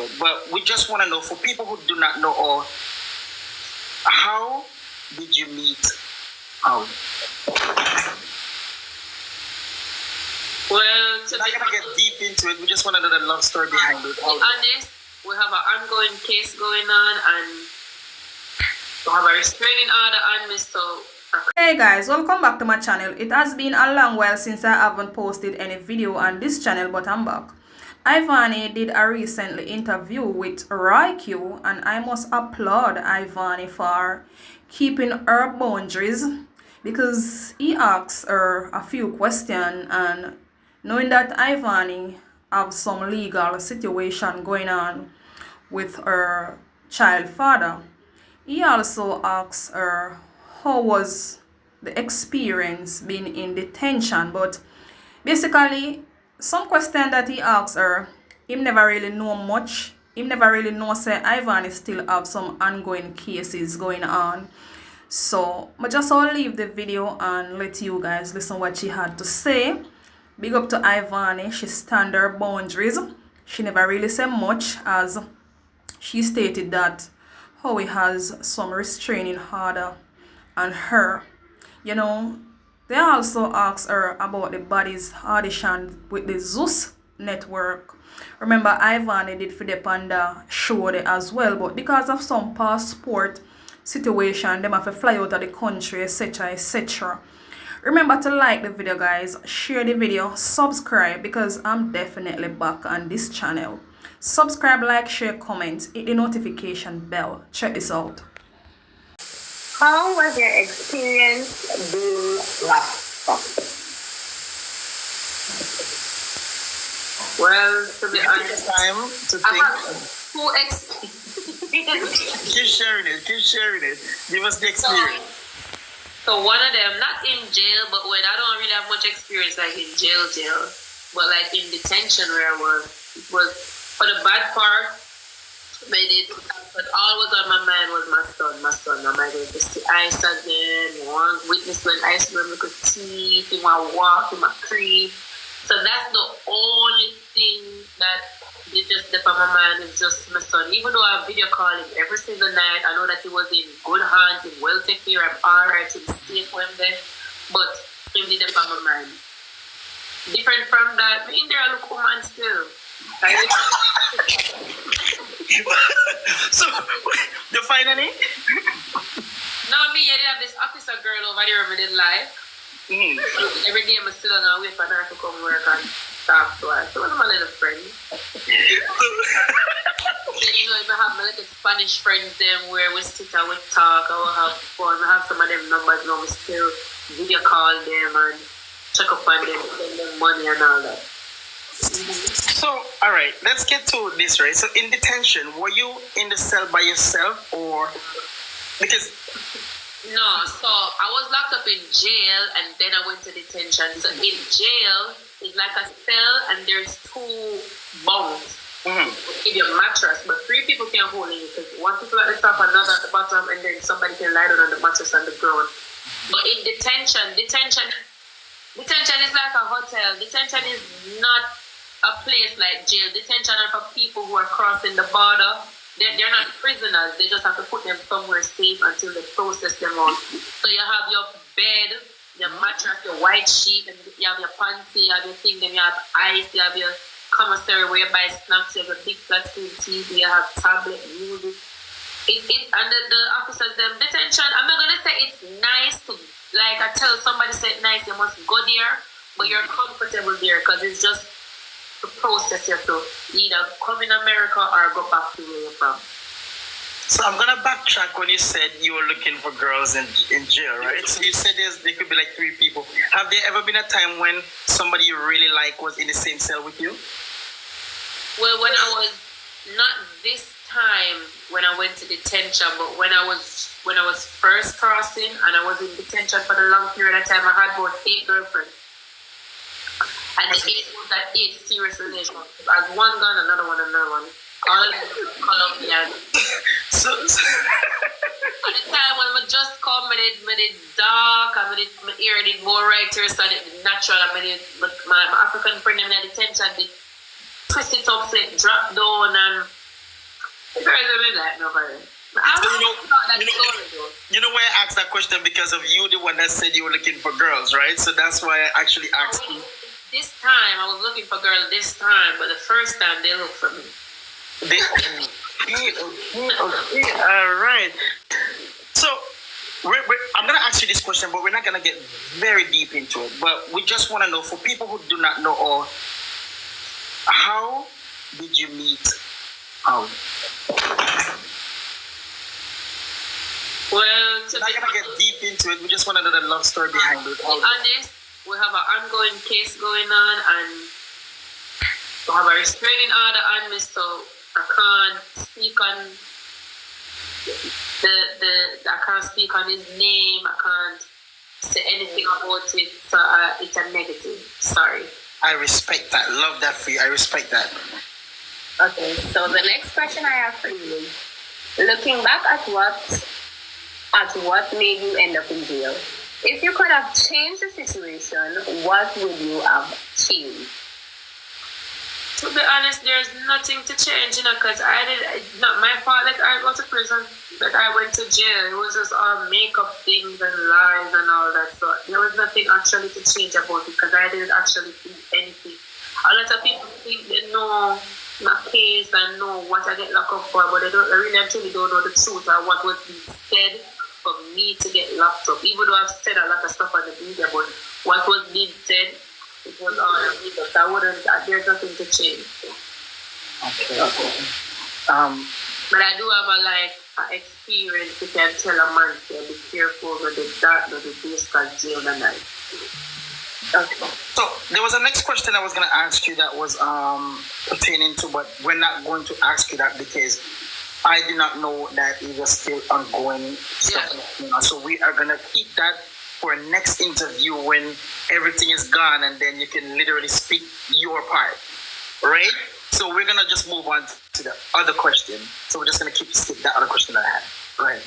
know. But we just want to know, for people who do not know, or how did you meet Howie? Well, we're not gonna get deep into it. We just want to know the love story behind it. To be honest, we have an ongoing case going on, and we have a restraining order on me, so. Hey guys, welcome back to my channel. It has been a long while since I haven't posted any video on this channel, but I'm back. Ivany did a recently interview with Q, and I must applaud Ivany for keeping her boundaries, because he asked her a few questions, and knowing that Ivany have some legal situation going on with her child father, he also asked her how was the experience being in detention. But basically, some question that he asked her, him never really know much. Him never really know say Ivany still have some ongoing cases going on. So I just will leave the video and let you guys listen what she had to say. Big up to Ivany. She stand her boundaries. She never really said much, as she stated that Howie has some restraining order on her. You know, they also asked her about the Baddies audition with the Zeus network. Remember, Ivany did for the Panda show there as well, but because of some passport situation, them have to fly out of the country, etc, etc. Remember to like the video, guys, share the video, subscribe, because I'm definitely back on this channel. Subscribe, like, share, comment, hit the notification bell. Check this out. How was your experience being locked up? Well, to be honest, time to think. Keep sharing it. Give us the experience. So one of them, not in jail, but when I don't really have much experience, like in jail, but like in detention where I was, it was for the bad part. Made it, but all was on my mind was my son. I'm like, going to see ice again, one witness when ice cream with teeth, in my walk, in my creep. So that's the only thing that did just step on my mind, is just my son. Even though I video call him every single night, I know that he was in good hands, in well taken care, I'm alright, he's safe for him there, but him did step on my mind. Different from that, me in there I look woman still. So, you find any? No, me, I did have this officer girl over there who did live. Every day I'm still on wait for her to come work and talk to her. So it was my little friend. Then, you know, I have my little Spanish friends them where we sit and we talk and we have fun. I have some of them numbers now, we still video call them and check up on them, send them money and all that. So, all right, let's get to this, right? So, in detention, were you in the cell by yourself, or because? No, so I was locked up in jail, and then I went to detention. So in jail, it's like a cell, and there's two bunks. Give you a mattress, but 3 people can hold it, because 1 people at the top, another at the bottom, and then somebody can lie down on the mattress on the ground. But in detention is like a hotel. Detention is not a place like jail. Detention are for people who are crossing the border. They're not prisoners. They just have to put them somewhere safe until they process them out. So you have your bed, your mattress, your white sheet, and you have your panty, you have your thing, then you have ice, you have your commissary where you buy snacks, you have a big flat screen TV, you have tablet, music. It's under the officers, them detention. I'm not gonna say it's nice to, like I tell somebody say it's nice, you must go there, but you're comfortable there, because it's just to process you to either come in America or go back to where you're from. So I'm gonna backtrack when you said you were looking for girls in jail, right? So you said there could be like 3 people. Have there ever been a time when somebody you really like was in the same cell with you? Well, when I was, not this time when I went to detention, but when I was first crossing and I was in detention for the long period of time, I had about 8 girlfriends. And the 8 was an 8 serious relationship. As one gone, another one. All of them Colombian. So at the time when I just come, I did dark, my ear did more right here, so I did natural. My African friend in the detention did twist it up, so it dropped down, and girls don't like nobody. You know why I asked that question? Because of you, the one that said you were looking for girls, right? So that's why I actually asked you. This time, I was looking for girls this time, but the first time they looked for me. Okay. All right. So, I'm going to ask you this question, but we're not going to get very deep into it. But we just want to know, for people who do not know, or how did you meet Howie? Well, we're not going to get deep into it. We just want to know the love story behind it. To be honest, we have an ongoing case going on, and we have a restraining order on me, so I can't speak on I can't speak on his name. I can't say anything about it. So it's a negative. Sorry. I respect that. Love that for you. I respect that. Okay, so the next question I have for you is, looking back at what made you end up in jail, if you could have changed the situation, what would you have changed? To be honest, there's nothing to change, because it's not my fault that I go to prison, that I went to jail. It was just all make-up things and lies and all that. So there was nothing actually to change about it, because I didn't actually do anything. A lot of people think they know my case and know what I get locked up for, but they really actually don't know the truth or what was being said for me to get locked up. Even though I've said a lot of stuff on the media, but what was being said, it was all illegal, so there's nothing to change. Okay. But I do have an experience you can tell a man, say, be careful with the dark, with the days, because jail and nice. Okay. So there was a next question I was going to ask you that was pertaining to, but we're not going to ask you that because I did not know that it was still ongoing stuff. Yeah. So we are going to keep that for a next interview when everything is gone, and then you can literally speak your part, right? So we're gonna just move on to the other question. So we're just gonna skip that other question that I had. Go ahead.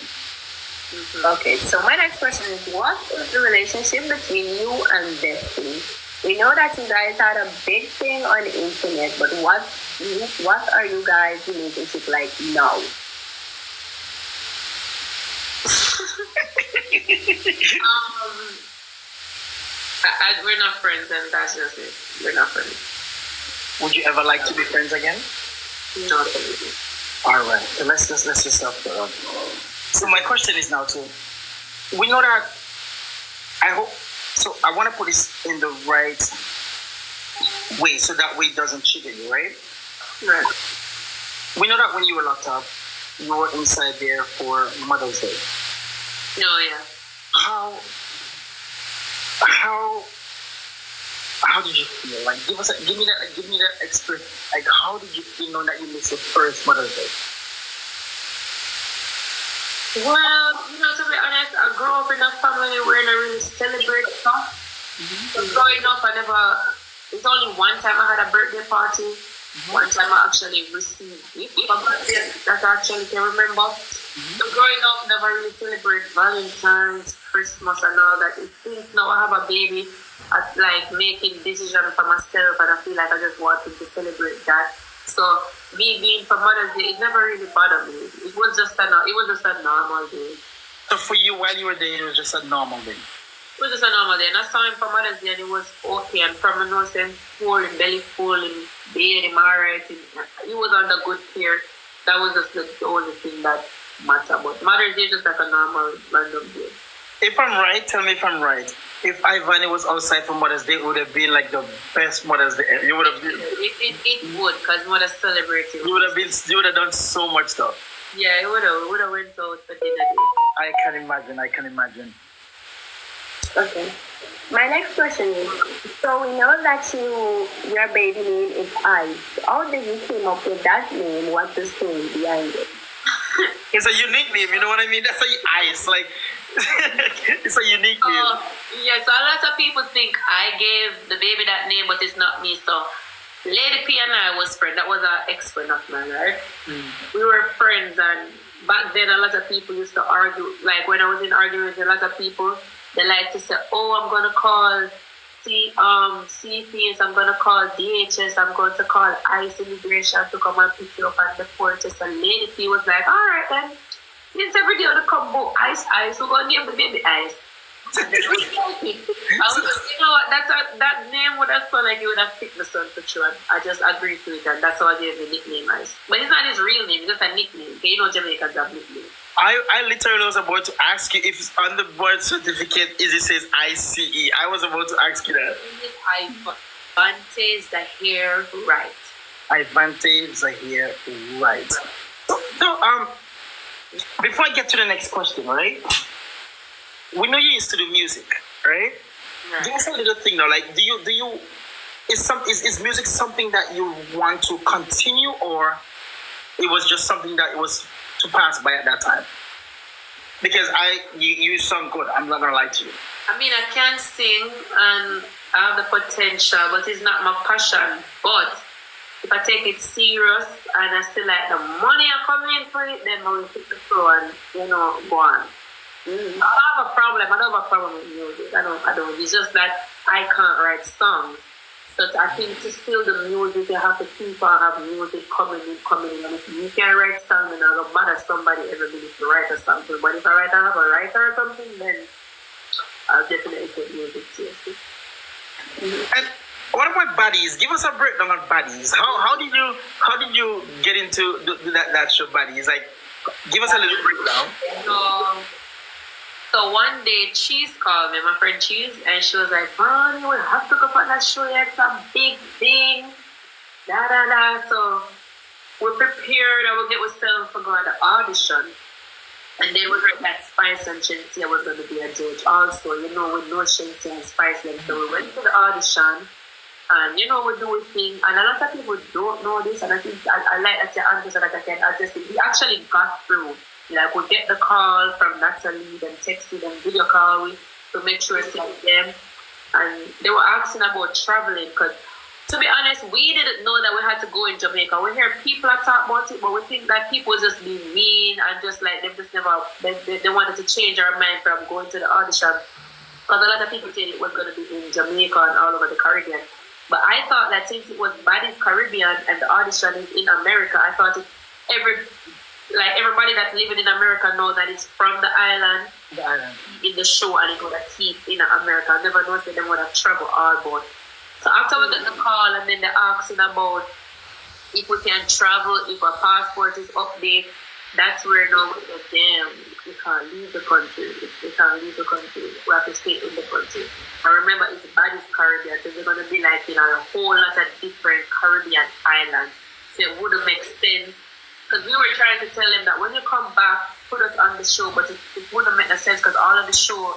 Okay, so my next question is, what is the relationship between you and Destiny? We know that you guys had a big thing on the internet, but what are you guys' relationship like now? We're not friends, and that's just it. We're not friends. Would you ever like to be friends again? No. All right. So let's just stop there. So my question is now too. We know that. I hope. So I want to put this in the right way, so that way it doesn't trigger you, right? Right. We know that when you were locked up, you were inside there for Mother's Day. No, yeah. How did you feel? Like, give me that experience. Like, how did you feel knowing that you missed your first Mother's Day? Well, to be honest, I grew up in a family where they really celebrate stuff. So growing up, it's only one time I had a birthday party. One time I actually received gift from my dad that I actually can remember. So growing up, never really celebrate Valentine's, Christmas and all that. Since now I have a baby, I making decisions for myself, and I feel like I just wanted to celebrate that. So me being for Mother's Day, it never really bothered me. It was just a normal day. So for you, while you were there, it was just a normal day? It was just a normal day. And I saw him for Mother's Day, and it was okay. And from my nose, full, and belly full, and bed, him alright. He was under good care. That was just the only thing that mattered. But Mother's Day is just like a normal, random day. If I'm right, tell me if I'm right. If Ivany was outside for Mother's Day, it would have been like the best Mother's Day ever. You would have been. It would, because Mother's celebrated. You would have done so much stuff. Yeah, it would have went out for dinner. I can imagine. Okay. My next question is, so we know that your baby name is Ice. How did you come up with that name? What's the story behind it? It's a unique name, you know what I mean? That's Ice, it's a unique name. Yeah, so a lot of people think I gave the baby that name, but it's not me. So Lady P and I was friends. That was our ex-friend of mine, right? We were friends, and back then a lot of people used to argue. Like when I was in arguments, a lot of people, they like to say, oh, I'm going to call CPS, I'm gonna call DHS, I'm going to call ICE Immigration to come and pick you up on the port. Just a lady P was like, all right then, since every day on the combo, ice, we're gonna name the baby Ice. And then I was like, you know what, that name would have sounded like you would have picked the son for sure. I just agreed to it, and that's how I gave the nickname Ice. But it's not his real name, it's just a nickname. Okay, you know Jamaicans have nicknames. I literally was about to ask you if on the birth certificate it says ICE. I was about to ask you that. Ivante Zahir Wright. Ivante Zahir Wright. So before I get to the next question, right? We know you used to do music, right? Give us a little thing now. Like, do you is music something that you want to continue, or it was just something that it was to pass by at that time? Because you sound good. I'm not gonna lie to you. I mean, I can sing and I have the potential, but it's not my passion. But if I take it serious and I still like the money I come in for it, then I will hit the floor and go on. I don't have a problem. I don't have a problem with music. I don't. It's just that I can't write songs. So I think to steal the music, you have to keep on have music coming in. And if you can't write songs, then I'll bother somebody every minute to write or something. But if I have a writer or something, then I'll definitely take music seriously. And what about Baddies? Give us a breakdown of Baddies. How did you get into that show, Baddies? Like, give us a little breakdown. So one day, Cheese called me, my friend Cheese, and she was like, "Ronnie, we have to go on that show yet. It's a big thing." So we're prepared. I will get with Stella for going to audition. And then we heard that Spice and Shensia was going to be a judge also. We know Shensia and Spice then. So we went to the audition, and we do a thing. And a lot of people don't know this, and I think I like that your answer so that I can address it. We actually got through. Like, we get the call from Natalie, then texted them, video call we to make sure it's like them. And they were asking about traveling, because to be honest, we didn't know that we had to go in Jamaica. We hear people talk about it, but we think that people just be mean and just like them just never, they wanted to change our mind from going to the audition. Because a lot of people said it was going to be in Jamaica and all over the Caribbean. But I thought that since it was Baddies Caribbean and the audition is in America, I thought everybody that's living in America know that it's from the island in the show, and it would have keep in America. I never know that they would have traveled all about. So after we got the call, and then they're asking about if we can travel, if our passport is updated, that's where now we go, damn, we can't leave the country. We can't leave the country. We have to stay in the country. I remember it's Baddies Caribbean, so they're going to be like a whole lot of different Caribbean islands. So it wouldn't make sense. Because we were trying to tell them that when you come back, put us on the show, but it wouldn't make no sense because all of the show,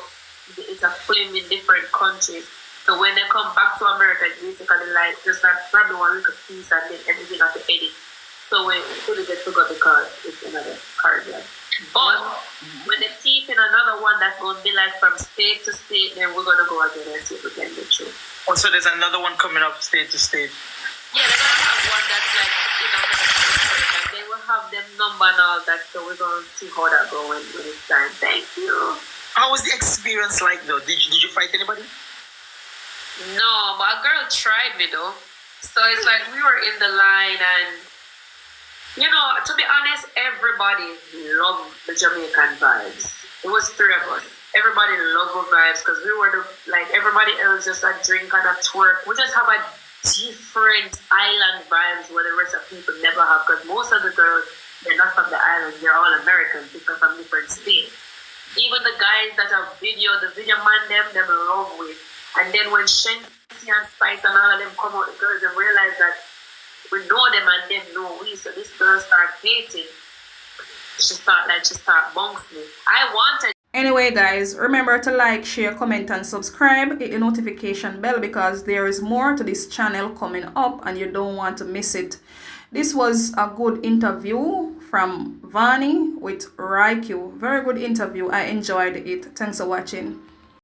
it's a film in different countries. So when they come back to America, it's basically like just like probably 1 week of piece and then everything has to edit. So we couldn't get forgot because it's another Caribbean. But when they keep in another one that's going to be like from state to state, then we're going to go again and see if we can get through. Oh, so there's another one coming up state to state. Yeah, they're going to have one that's like in America. They will have them number and all that, so we're going to see how that goes when it's time. Thank you. How was the experience like, though? Did you fight anybody? No, but a girl tried me, though. So it's like we were in the line, and, to be honest, everybody loved the Jamaican vibes. It was 3 of us. Everybody loved the vibes because we were everybody else just a drink and a twerk. We just have a different island vibes where the rest of people never have, because most of the girls, they're not from the islands, they're all American, different from different states. Even the guys that have the video man them love with. And then when Shensi and Spice and all of them come out, the girls and realize that we know them and them know we, so this girl start hating. She start bouncing me. I wanted. Anyway guys, remember to like, share, comment and subscribe. Hit the notification bell because there is more to this channel coming up and you don't want to miss it. This was a good interview from Ivany with Ivany. Very good interview. I enjoyed it. Thanks for watching.